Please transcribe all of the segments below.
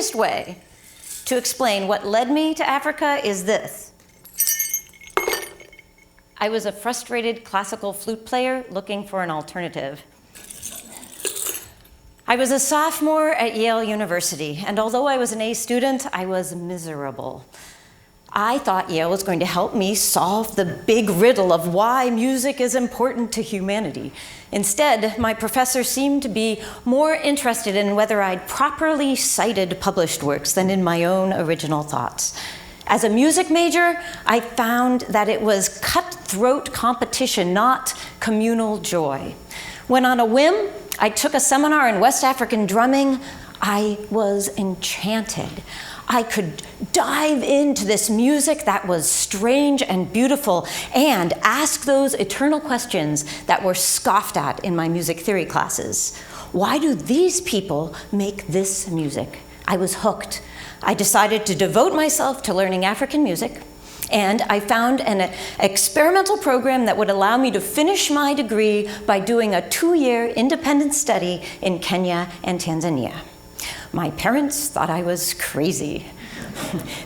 easiest way to explain what led me to Africa is this. I was a frustrated classical flute player looking for an alternative. I was a sophomore at Yale University, and although I was an A student, I was miserable. I thought Yale was going to help me solve the big riddle of why music is important to humanity. Instead, my professor seemed to be more interested in whether I'd properly cited published works than in my own original thoughts. As a music major, I found that it was cutthroat competition, not communal joy. When on a whim, I took a seminar in West African drumming, I was enchanted. I could dive into this music that was strange and beautiful and ask those eternal questions that were scoffed at in my music theory classes. Why do these people make this music? I was hooked. I decided to devote myself to learning African music, and I found an experimental program that would allow me to finish my degree by doing a 2-year independent study in Kenya and Tanzania. My parents thought I was crazy.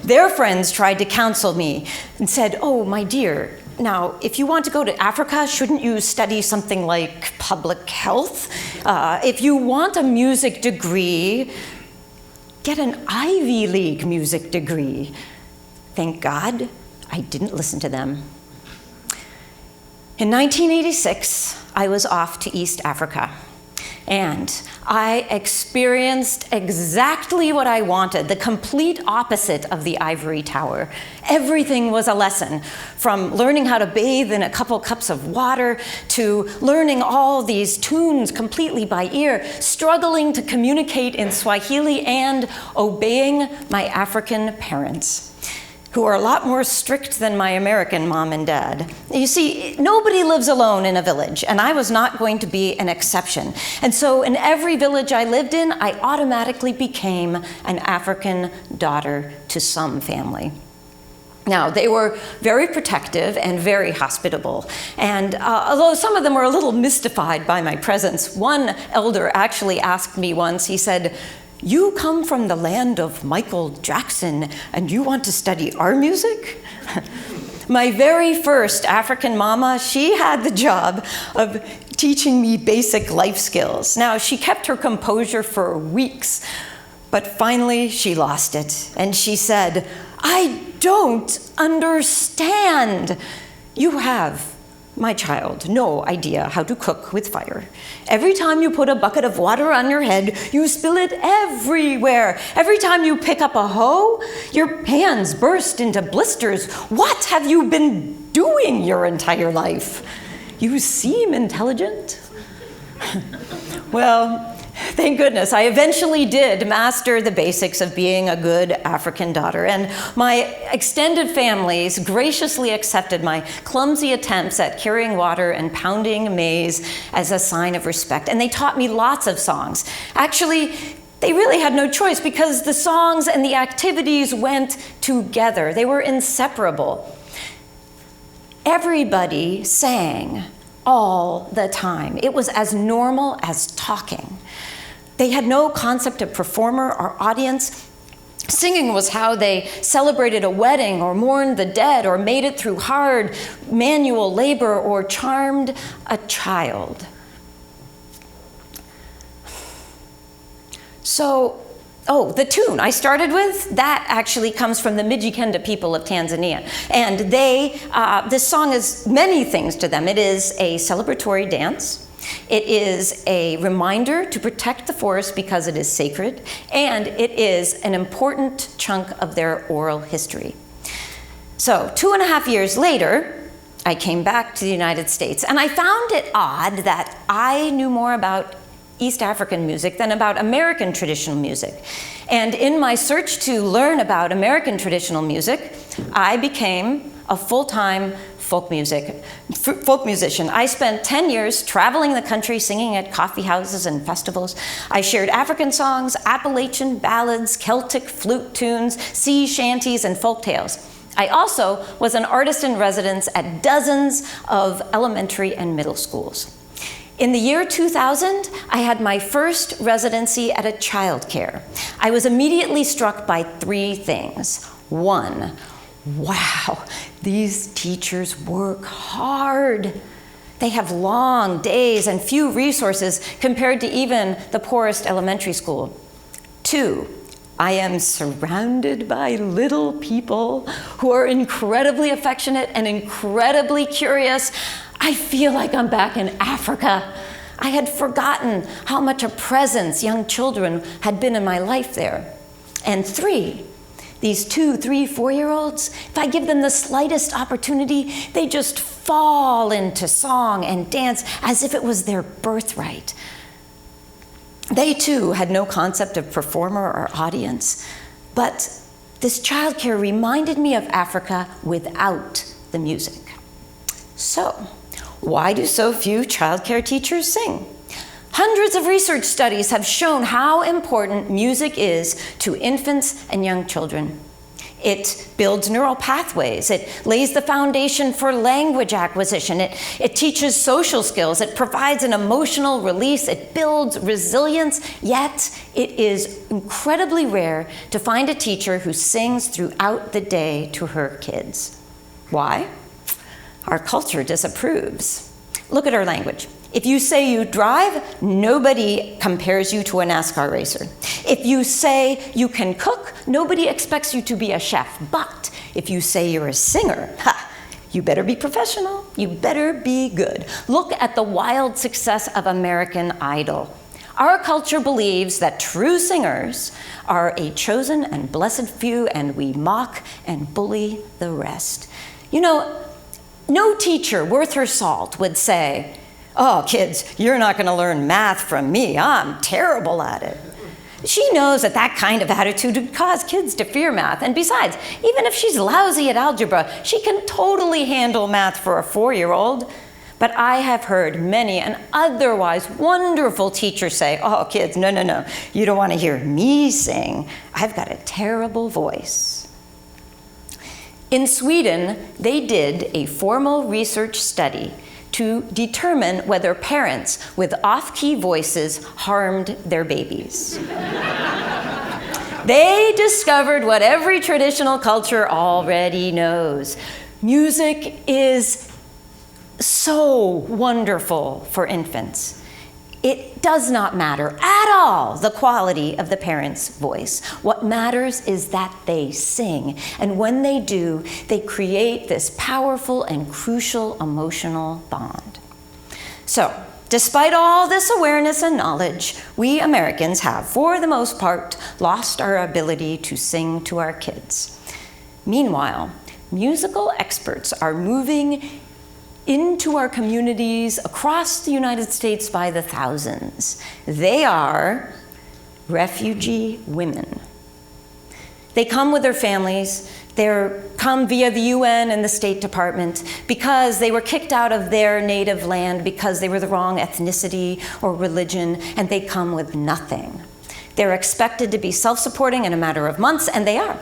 Their friends tried to counsel me and said, "Oh, my dear, now, if you want to go to Africa, shouldn't you study something like public health? If you want a music degree, get an Ivy League music degree." Thank God I didn't listen to them. In 1986, I was off to East Africa. And I experienced exactly what I wanted, the complete opposite of the ivory tower. Everything was a lesson, from learning how to bathe in a couple cups of water to learning all these tunes completely by ear, struggling to communicate in Swahili, and obeying my African parents, who are a lot more strict than my American mom and dad. You see, nobody lives alone in a village, and I was not going to be an exception. And so in every village I lived in, I automatically became an African daughter to some family. Now, they were very protective and very hospitable. And although some of them were a little mystified by my presence, one elder actually asked me once, he said, "You come from the land of Michael Jackson and you want to study our music?" My very first African mama, she had the job of teaching me basic life skills. Now, she kept her composure for weeks, but finally she lost it. And she said, "I don't understand. You have, my child, no idea how to cook with fire. Every time you put a bucket of water on your head, you spill it everywhere. Every time you pick up a hoe, your hands burst into blisters. What have you been doing your entire life? You seem intelligent." Well, thank goodness, I eventually did master the basics of being a good African daughter, and my extended families graciously accepted my clumsy attempts at carrying water and pounding maize as a sign of respect, and they taught me lots of songs. Actually, they really had no choice because the songs and the activities went together. They were inseparable. Everybody sang all the time. It was as normal as talking. They had no concept of performer or audience. Singing was how they celebrated a wedding or mourned the dead or made it through hard manual labor or charmed a child. So, the tune I started with, that actually comes from the Mijikenda people of Tanzania. And this song is many things to them. It is a celebratory dance. It is a reminder to protect the forest because it is sacred, and it is an important chunk of their oral history. So 2.5 years later, I came back to the United States, and I found it odd that I knew more about East African music than about American traditional music. And in my search to learn about American traditional music, I became a full-time folk musician. I spent 10 years traveling the country singing at coffee houses and festivals. I shared African songs, Appalachian ballads, Celtic flute tunes, sea shanties, and folk tales. I also was an artist in residence at dozens of elementary and middle schools. In the year 2000, I had my first residency at a childcare. I was immediately struck by 3 things. 1, wow, these teachers work hard. They have long days and few resources compared to even the poorest elementary school. 2, I am surrounded by little people who are incredibly affectionate and incredibly curious. I feel like I'm back in Africa. I had forgotten how much a presence young children had been in my life there. And 3, these 2, 3, 4-year-olds, if I give them the slightest opportunity, they just fall into song and dance as if it was their birthright. They too had no concept of performer or audience, but this childcare reminded me of Africa without the music. So, why do so few childcare teachers sing? Hundreds of research studies have shown how important music is to infants and young children. It builds neural pathways. It lays the foundation for language acquisition. It teaches social skills. It provides an emotional release. It builds resilience. Yet, it is incredibly rare to find a teacher who sings throughout the day to her kids. Why? Our culture disapproves. Look at our language. If you say you drive, nobody compares you to a NASCAR racer. If you say you can cook, nobody expects you to be a chef. But if you say you're a singer, you better be professional. You better be good. Look at the wild success of American Idol. Our culture believes that true singers are a chosen and blessed few, and we mock and bully the rest. You know, no teacher worth her salt would say, "Oh, kids, you're not going to learn math from me. I'm terrible at it." She knows that that kind of attitude would cause kids to fear math. And besides, even if she's lousy at algebra, she can totally handle math for a 4-year-old. But I have heard many an otherwise wonderful teacher say, "Oh, kids, no, you don't want to hear me sing. I've got a terrible voice." In Sweden, they did a formal research study to determine whether parents with off-key voices harmed their babies. They discovered what every traditional culture already knows. Music is so wonderful for infants. It does not matter at all the quality of the parent's voice. What matters is that they sing. And when they do, they create this powerful and crucial emotional bond. So, despite all this awareness and knowledge, we Americans have, for the most part, lost our ability to sing to our kids. Meanwhile, musical experts are moving into our communities across the United States by the thousands. They are refugee women. They come with their families. They come via the UN and the State Department because they were kicked out of their native land because they were the wrong ethnicity or religion, and they come with nothing. They're expected to be self-supporting in a matter of months, and they are.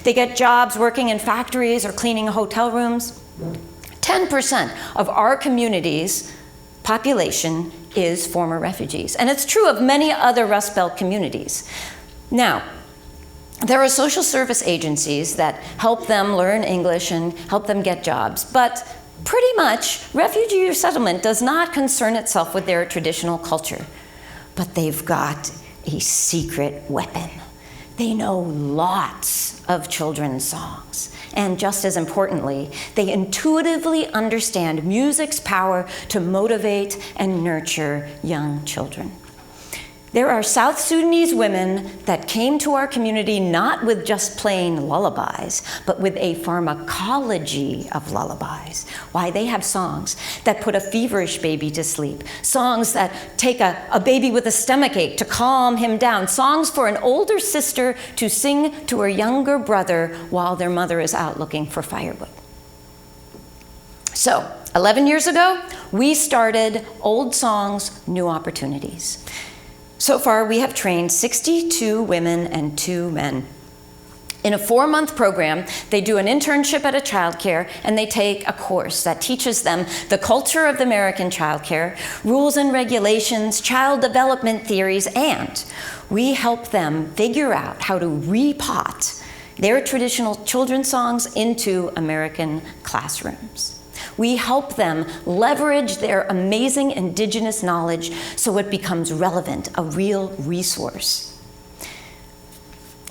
They get jobs working in factories or cleaning hotel rooms. 10% of our community's population is former refugees. And it's true of many other Rust Belt communities. Now, there are social service agencies that help them learn English and help them get jobs. But pretty much, refugee resettlement does not concern itself with their traditional culture. But they've got a secret weapon. They know lots of children's songs. And just as importantly, they intuitively understand music's power to motivate and nurture young children. There are South Sudanese women that came to our community not with just plain lullabies, but with a pharmacology of lullabies. Why, they have songs that put a feverish baby to sleep, songs that take a baby with a stomachache to calm him down, songs for an older sister to sing to her younger brother while their mother is out looking for firewood. So, 11 years ago, we started Old Songs, New Opportunities. So far, we have trained 62 women and 2 men. In a 4-month program, they do an internship at a childcare, and they take a course that teaches them the culture of the American childcare, rules and regulations, child development theories, and we help them figure out how to repot their traditional children's songs into American classrooms. We help them leverage their amazing indigenous knowledge so it becomes relevant, a real resource.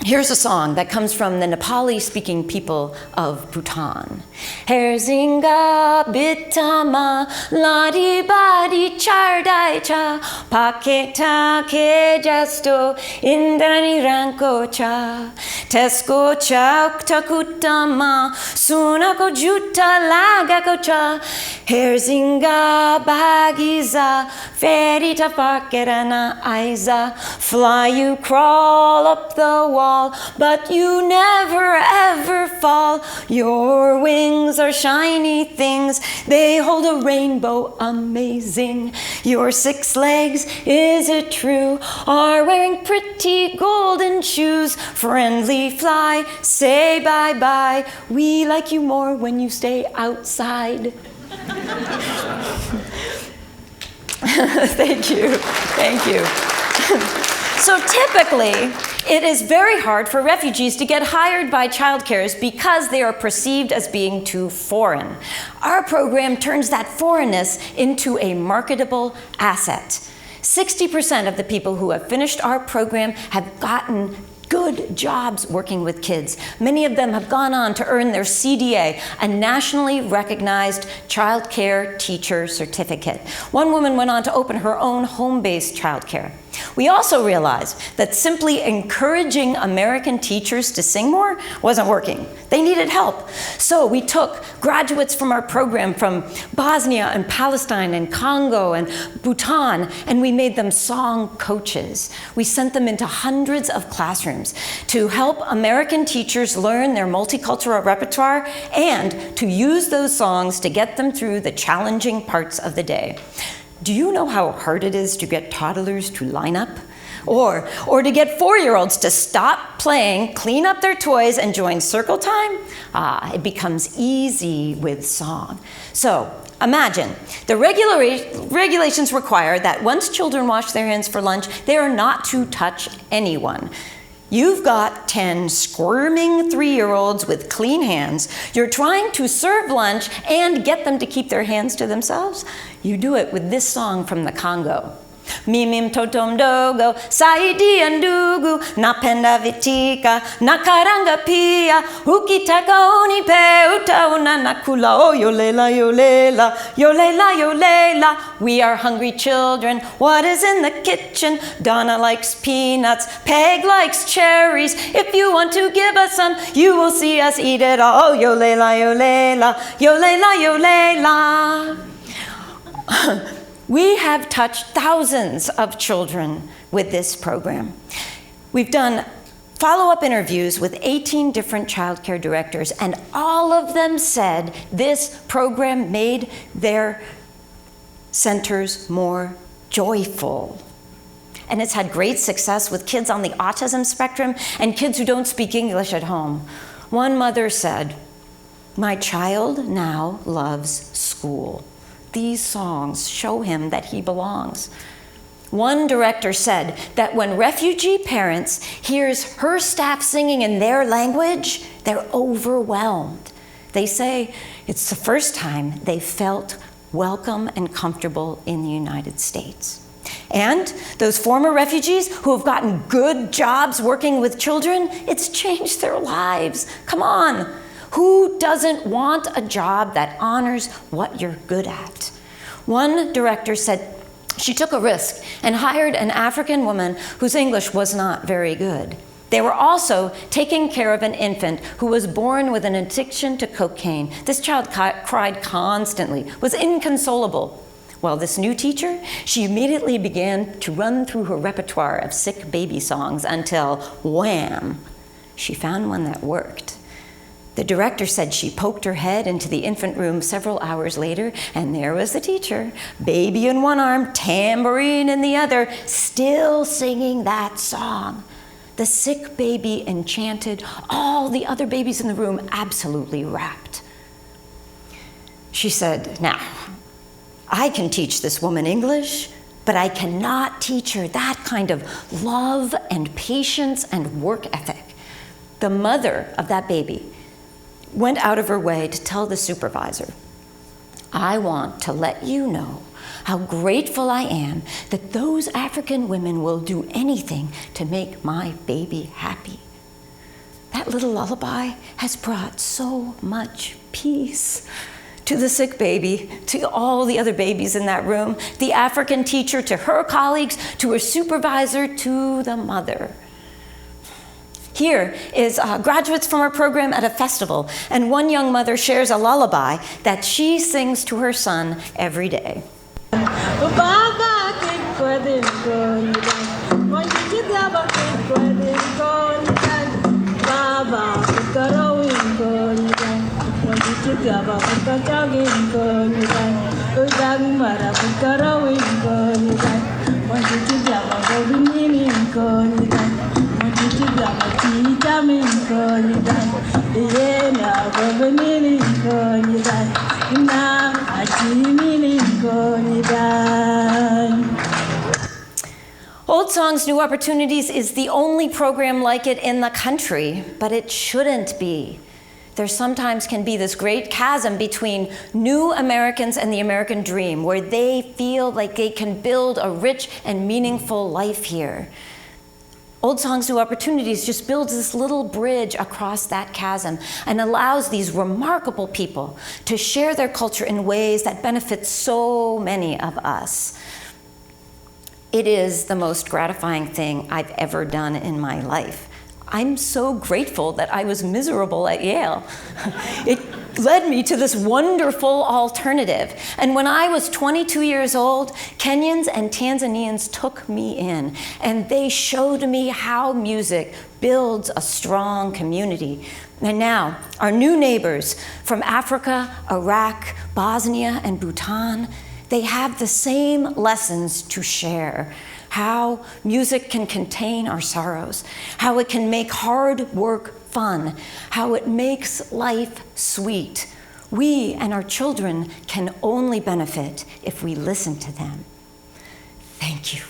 Here's a song that comes from the Nepali-speaking people of Bhutan. Herzinga bitama ladi badi chardai cha paketa ke jasto indrani ranko cha tesko chauk takutama sunako juta lagako cha herzinga bagiza ferita pakerana aiza fly you crawl up the wall, but you never ever fall. Your wings are shiny things, they hold a rainbow amazing. Your 6 legs, is it true, are wearing pretty golden shoes. Friendly fly, say bye-bye, we like you more when you stay outside. Thank you, thank you. So typically, it is very hard for refugees to get hired by childcares because they are perceived as being too foreign. Our program turns that foreignness into a marketable asset. 60% of the people who have finished our program have gotten good jobs working with kids. Many of them have gone on to earn their CDA, a nationally recognized child care teacher certificate. One woman went on to open her own home-based childcare. We also realized that simply encouraging American teachers to sing more wasn't working. They needed help. So we took graduates from our program from Bosnia and Palestine and Congo and Bhutan, and we made them song coaches. We sent them into hundreds of classrooms to help American teachers learn their multicultural repertoire and to use those songs to get them through the challenging parts of the day. Do you know how hard it is to get toddlers to line up? Or to get 4-year-olds to stop playing, clean up their toys, and join circle time? It becomes easy with song. So imagine, the regulations require that once children wash their hands for lunch, they are not to touch anyone. You've got 10 squirming 3-year-olds with clean hands. You're trying to serve lunch and get them to keep their hands to themselves. You do it with this song from the Congo. Mimim totom dogo, saidi andugu, napenda vitika, nakaranga pia, ukitaka unipe, utaona nakula, oh yolela, yolela, yolela, yolela. We are hungry children, what is in the kitchen? Donna likes peanuts, Peg likes cherries. If you want to give us some, you will see us eat it all. Oh yolela, yolela, yolela, yolela. We have touched thousands of children with this program. We've done follow-up interviews with 18 different childcare directors, and all of them said this program made their centers more joyful. And it's had great success with kids on the autism spectrum and kids who don't speak English at home. One mother said, "My child now loves school. These songs show him that he belongs." One director said that when refugee parents hears her staff singing in their language, they're overwhelmed. They say it's the first time they felt welcome and comfortable in the United States. And those former refugees who have gotten good jobs working with children, it's changed their lives. Come on. Who doesn't want a job that honors what you're good at? One director said she took a risk and hired an African woman whose English was not very good. They were also taking care of an infant who was born with an addiction to cocaine. This child cried constantly, was inconsolable. Well, this new teacher, she immediately began to run through her repertoire of sick baby songs until, wham, she found one that worked. The director said she poked her head into the infant room several hours later, and there was the teacher, baby in one arm, tambourine in the other, still singing that song. The sick baby enchanted, all the other babies in the room absolutely rapt. She said, "Now, I can teach this woman English, but I cannot teach her that kind of love and patience and work ethic." The mother of that baby went out of her way to tell the supervisor, "I want to let you know how grateful I am that those African women will do anything to make my baby happy. That little lullaby has brought so much peace." To the sick baby, to all the other babies in that room, the African teacher, to her colleagues, to her supervisor, to the mother. Here is graduates from our program at a festival, and one young mother shares a lullaby that she sings to her son every day. Old Songs, New Opportunities is the only program like it in the country, but it shouldn't be. There sometimes can be this great chasm between new Americans and the American dream, where they feel like they can build a rich and meaningful life here. Old Songs, New Opportunities just builds this little bridge across that chasm and allows these remarkable people to share their culture in ways that benefit so many of us. It is the most gratifying thing I've ever done in my life. I'm so grateful that I was miserable at Yale. It led me to this wonderful alternative. And when I was 22 years old, Kenyans and Tanzanians took me in, and they showed me how music builds a strong community. And now, our new neighbors from Africa, Iraq, Bosnia, and Bhutan, they have the same lessons to share. How music can contain our sorrows, how it can make hard work fun, how it makes life sweet. We and our children can only benefit if we listen to them. Thank you.